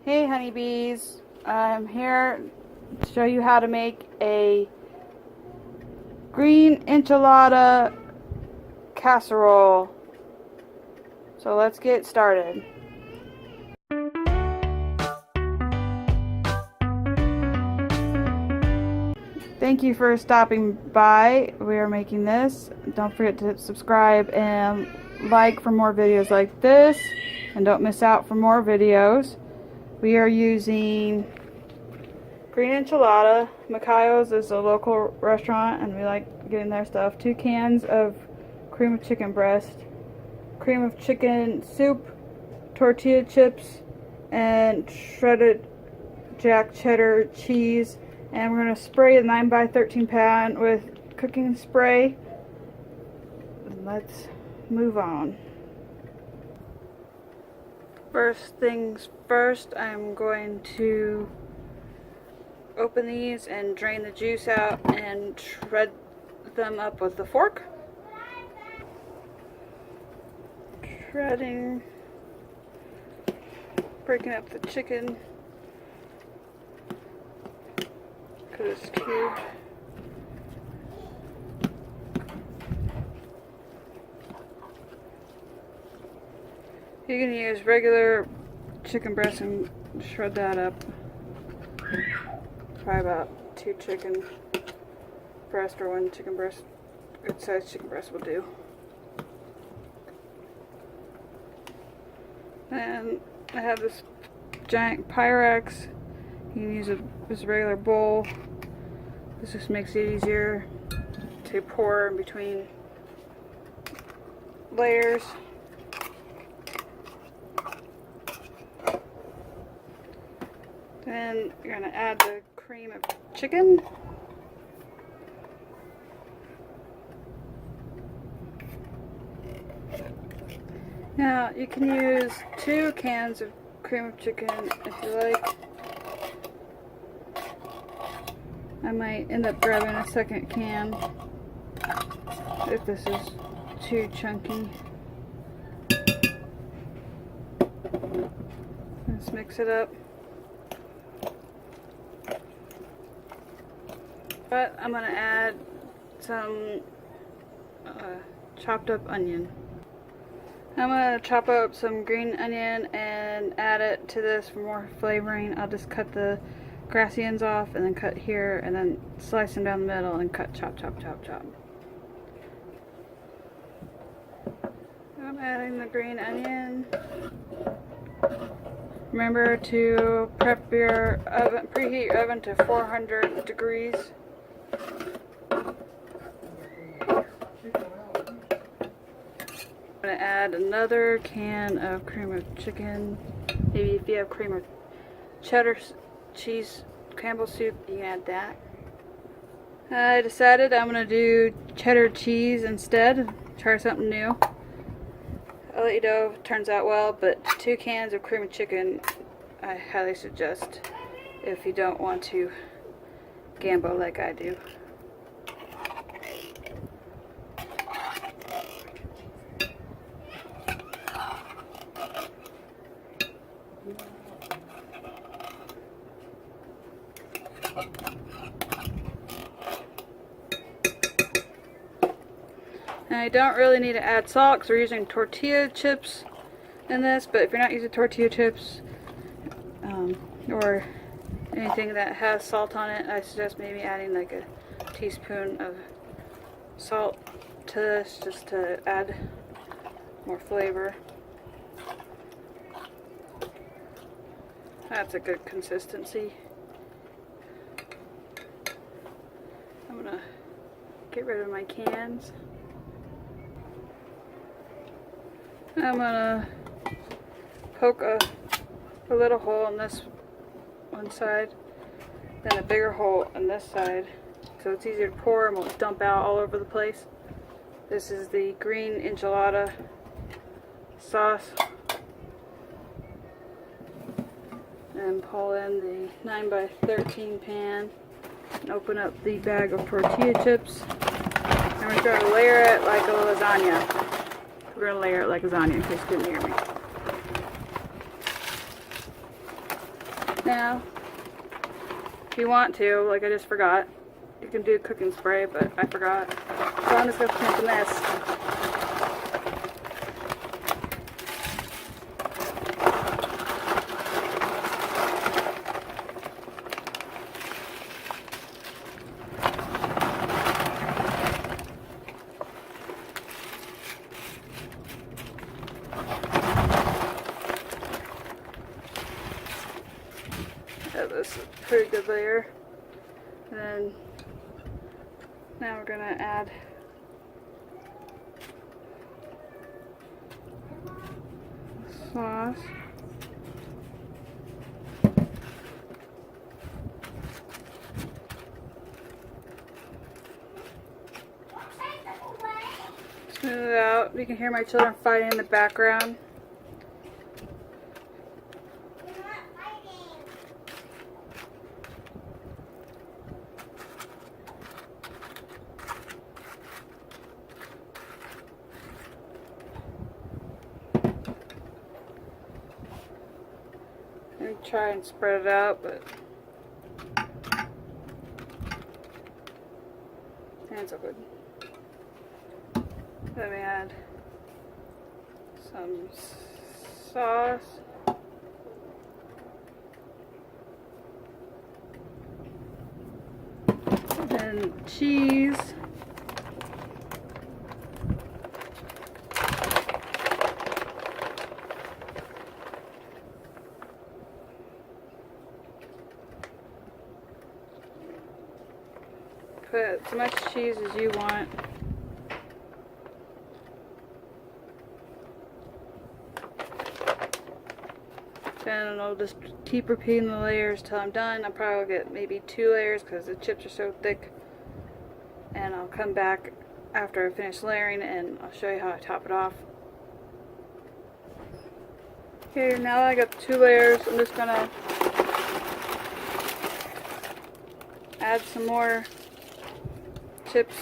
Hey honeybees, I'm here to show you how to make a green enchilada casserole. So let's get started. Thank you for stopping by. We are making this. Don't forget to subscribe and like for more videos like this, and don't miss out for more videos. We are using green enchilada. Macayo's is a local restaurant and we like getting their stuff. 2 cans of cream of chicken breast, cream of chicken soup, tortilla chips, and shredded jack cheddar cheese. And we're going to spray a 9x13 pan with cooking spray. Let's move on. First things first, I'm going to open these and drain the juice out and shred them up with the fork. Shredding, breaking up the chicken because it's cubed. You can use regular chicken breast and shred that up. Probably about 2 chicken breast or 1 chicken breast. Good sized chicken breast will do. And I have this giant Pyrex. You can use this regular bowl. This just makes it easier to pour in between layers. Then you're going to add the cream of chicken. Now you can use 2 cans of cream of chicken if you like. I might end up grabbing a 2nd can if this is too chunky. Let's mix it up. But I'm going to add some chopped up onion. I'm going to chop up some green onion and add it to this for more flavoring. I'll just cut the grassy ends off and then cut here and then slice them down the middle and cut chop, chop, chop, chop. I'm adding the green onion. Remember to prep your oven, preheat your oven to 400 degrees. I'm going to add another can of cream of chicken. Maybe if you have cream of cheddar cheese Campbell soup, you can add that. I decided I'm going to do cheddar cheese instead. Try something new. I'll let you know if it turns out well, but 2 cans of cream of chicken I highly suggest if you don't want to gamble like I do. And I don't really need to add salt because we're using tortilla chips in this, but if you're not using tortilla chips or anything that has salt on it, I suggest maybe adding like a teaspoon of salt to this just to add more flavor. That's a good consistency. I'm gonna get rid of my cans. I'm gonna poke a little hole in this one side, then a bigger hole on this side, so it's easier to pour and won't dump out all over the place. This is the green enchilada sauce. And pull in the 9x13 pan and open up the bag of tortilla chips. And we're going to layer it like a lasagna. We're going to layer it like lasagna in case you couldn't hear me. now. If you want to, like I just forgot, you can do cooking spray, but I forgot. So I'm just going to put in this. This is a pretty good layer. And then now we're gonna add sauce. Smooth it out. You can hear my children fighting in the background. Try and spread it out, but it's all good. Then we add some sauce. Then cheese. Put as much cheese as you want. Then I'll just keep repeating the layers till I'm done. I'll probably get maybe 2 layers because the chips are so thick. And I'll come back after I finish layering and I'll show you how I top it off. Okay, now that I got 2 layers, I'm just gonna add some more chips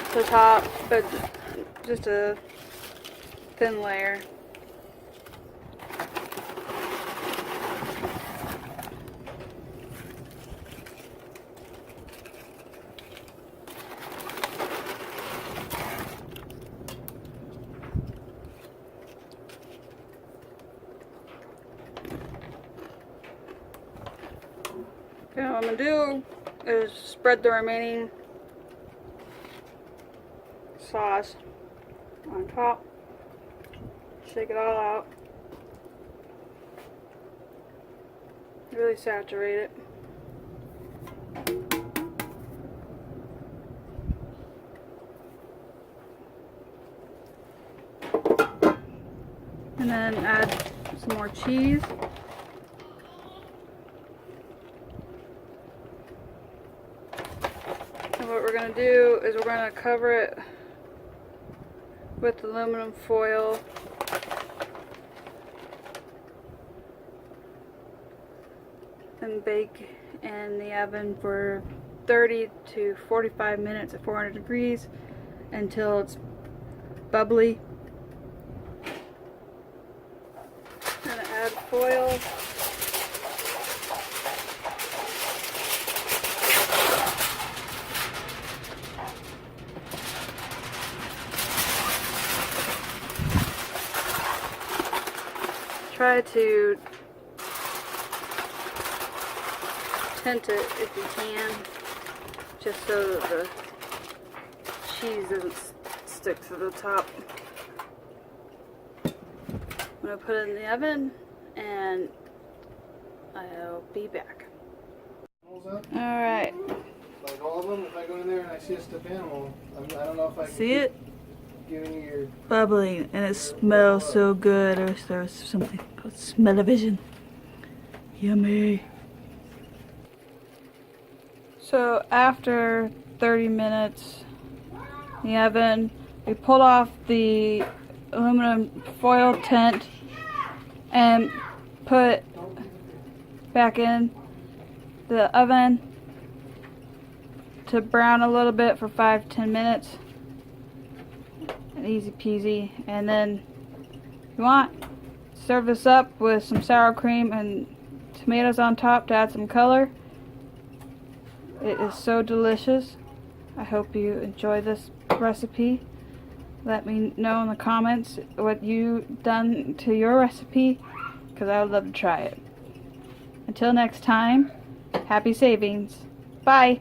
to the top, but just a thin layer. Okay, what I'm going to do is spread the remaining sauce on top, shake it all out, really saturate it. And then add some more cheese. What we're going to do is we're going to cover it with aluminum foil and bake in the oven for 30 to 45 minutes at 400 degrees until it's bubbly. I'm going to add foil. Try to tint it if you can, just so that the cheese doesn't stick to the top. I'm going to put it in the oven and I'll be back. Alright. Like all of them, if I go in there and I see a stuffed animal, I don't know if I can See it? Giving you your Bubbling, and it smells so good. I wish there was something called smell-o-vision. Yummy. So after 30 minutes in the oven, we pulled off the aluminum foil tint and put back in the oven to brown a little bit for 5-10 minutes. Easy peasy. And then if you want, serve this up with some sour cream and tomatoes on top to add some color. It is so delicious. I hope you enjoy this recipe. Let me know in the comments what you've done to your recipe, because I would love to try it. Until next time, happy savings. Bye.